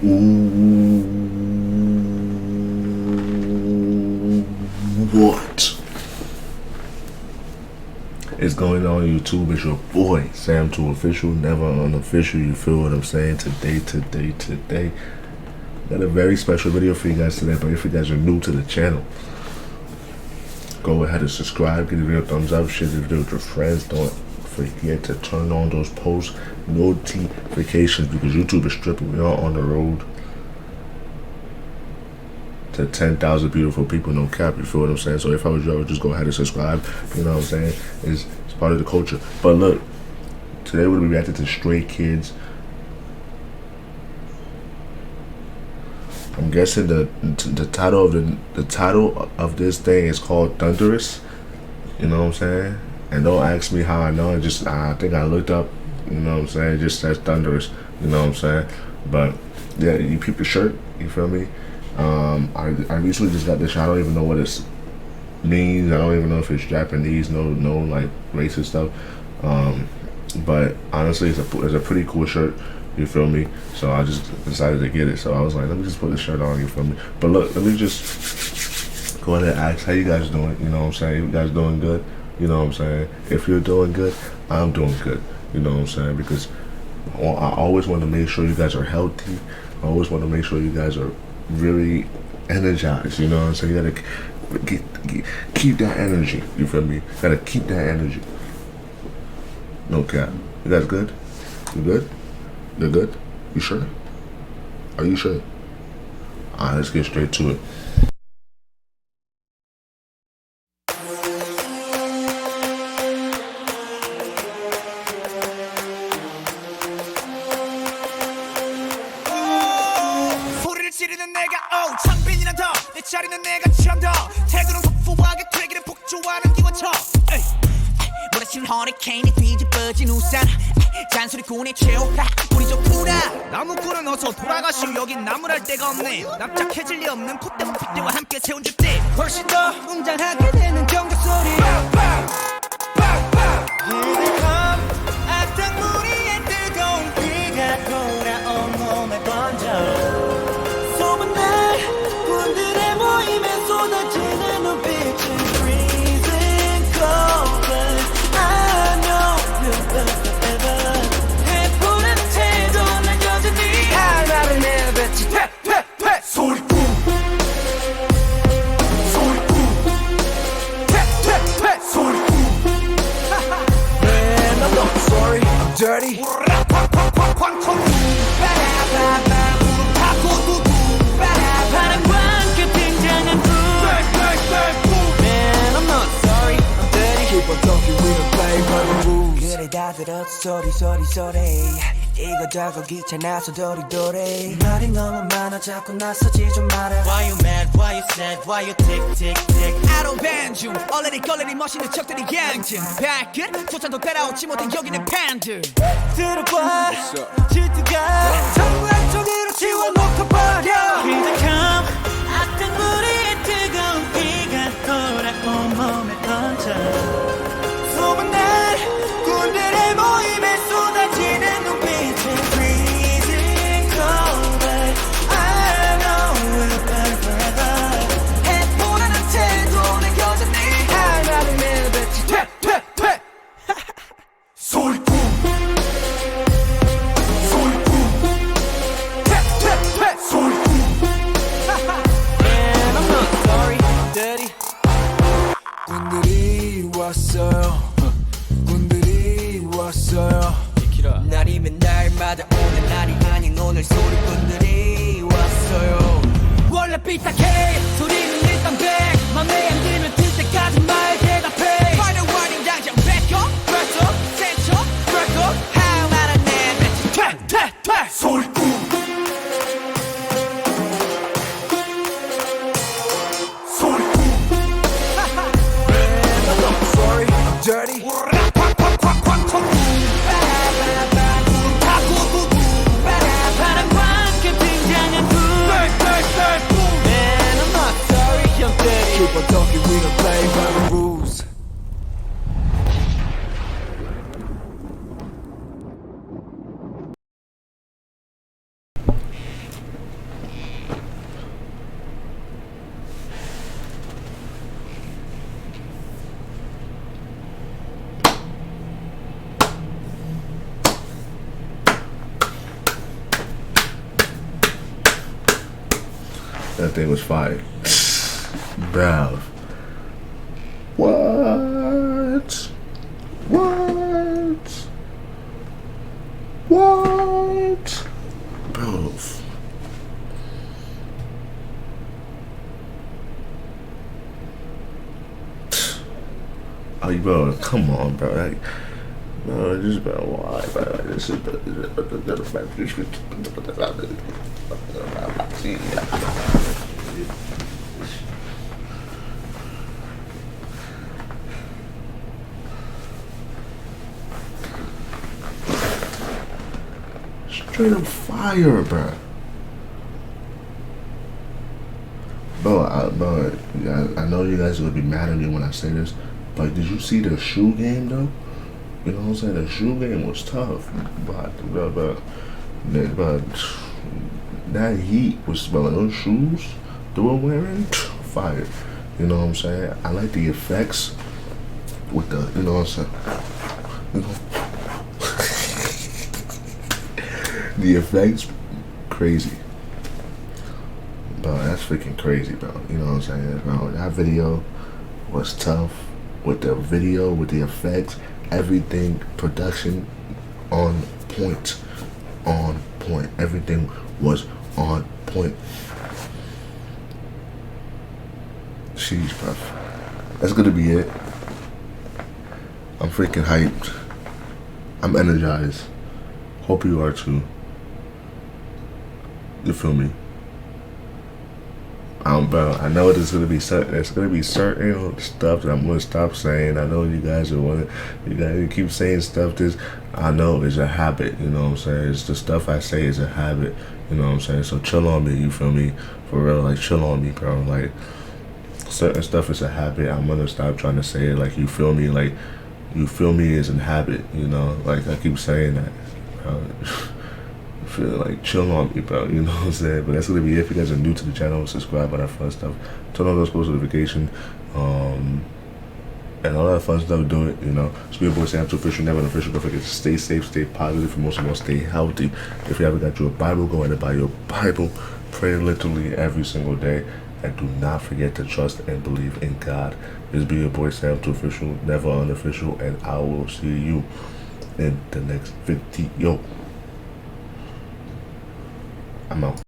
What is going on YouTube? It's your boy Sam2 Official, never unofficial. You feel what I'm saying? Today got a very special video for you guys today. But if you guys are new to the channel, go ahead and subscribe, give the video a thumbs up, share the video with your friends. Don't forget to turn on those post notifications because YouTube is stripping. We are on the road to 10,000 beautiful people, no cap. You feel what I'm saying? So if I was you, I would just go ahead and subscribe. You know what I'm saying? It's part of the culture. But look, today we're gonna be reacting to Stray Kids. I'm guessing the title of this thing is called Thunderous. You know what I'm saying? And don't ask me how I know. I think I looked up. You know what I'm saying? It just says Thunderous. You know what I'm saying? But yeah, you peep the shirt. You feel me? I recently just got this shirt. I don't even know what it means. I don't even know if it's Japanese. No like racist stuff. But honestly, it's a pretty cool shirt. You feel me? So I just decided to get it. So I was like, let me just put the shirt on. You feel me? But look, let me just go ahead and ask how you guys doing. You know what I'm saying? You guys doing good? You know what I'm saying? If you're doing good, I'm doing good. You know what I'm saying? Because I always want to make sure you guys are healthy. I always want to make sure you guys are really energized. You know what I'm saying? You gotta keep that energy. You feel me? Gotta keep that energy. No cap. You guys good? You good? You're good? You sure? Are you sure? Alright, let's get straight to it. 소리를 지르는 내가 창빈이란 더내 자리는 내가 참 더 태도는 폭포하게 되기를 폭주하는 기관총 몰아친 허리케인이 뒤집어진 우산 잔소리꾼의 최후 우리 좋구나 나무꾼은 어서 돌아가시오 여긴 나무랄 데가 없네 납작해질 리 없는 콧대와 핏대와 함께 세운 주택 훨씬 더 웅장하게 되는 경적 소리 악당무리의 뜨거운 비가 돌아온 몸에 번져 소문난 군들의 모임에 쏟아지는 눈빛은 freezing cold but I know you'll forever 해보는 태도 난 여전히 하나를 내뱉지 퇴퇴퇴 소리꾼 소리꾼 퇴퇴퇴 소리꾼 Man I'm not sorry I'm dirty 그래 다 들었어 소리 이거저거 귀찮아서 도리도리 말이 너무 많아 자꾸 나서지 좀 마라 Why you mad, why you sad, why you tick tick tick I don't ban 중 얼레리 걸레리 멋있는 척들이 양심 발끝 조찬도 따라오지 못해 여기는 팬들 들어봐 질투가 전부 한쪽으로 지워놓고 버려 기적함 악당무리의 뜨거운 비가 돌아온 몸에 번져 소문난 군들의 모임에 쏟아지는 눈빛은 freezing cold but I know we'll burn forever 해보라는 태도는 여전히 하나를 내뱉지 퇴퇴퇴 소리꾼 소리꾼 퇴퇴퇴 소리꾼 And I'm not sorry I'm dirty 군들이 왔어요 군들이 왔어요 날이면 날마다 오는 날이 아닌 오늘 소리꾼들이 왔어요 원래 삐딱해 소리는 일단 백 맘에 안 들면 들 때까지 말 대답해 Final warning 당장 back up press up set up break up 하나는 내뱉지 퇴퇴퇴 소리꾼 소리꾼 Man I'm not sorry I'm dirty Keep on talking, we don't That thing was fire. Bruh. What? What? What? Bro. Oh, bro, come on, bro. Like, bro, just bro, why, bro? This is straight up fire, bro. Bro, I know you guys are gonna be mad at me when I say this, but did you see the shoe game though? You know what I'm saying? The shoe game was tough, but that heat was, bro, those shoes they were wearing, fire. You know what I'm saying? I like the effects with the, you know what I'm saying? You know, the effects, crazy. Bro, that's freaking crazy, bro. You know what I'm saying, bro? That video was tough with the video, with the effects, everything, production on point. On point. Everything was on point. Sheesh, bro. That's gonna be it. I'm freaking hyped. I'm energized. Hope you are too. You feel me? Bro, I know there's gonna be certain stuff that I'm gonna stop saying. I know you guys keep saying stuff. This, I know, is a habit. You know what I'm saying? It's the stuff I say is a habit. You know what I'm saying? So chill on me. You feel me? For real, like chill on me, bro. Like certain stuff is a habit. I'm gonna stop trying to say it. Like you feel me? Like you feel me is a habit. You know, like I keep saying that. Feel like chill on me, bro. You know what I'm saying? But that's gonna be it. If you guys are new to the channel, subscribe, all that fun stuff. Turn on those post notifications, and all that fun stuff. Do it. You know. So your boy Sam, too official, never unofficial. Don't forget to stay safe, stay positive, and most of all, stay healthy. If you haven't got you a Bible, go ahead and buy your Bible. Pray literally every single day, and do not forget to trust and believe in God. This be your boy Sam, too official, never unofficial, and I will see you in the next video. I'm out.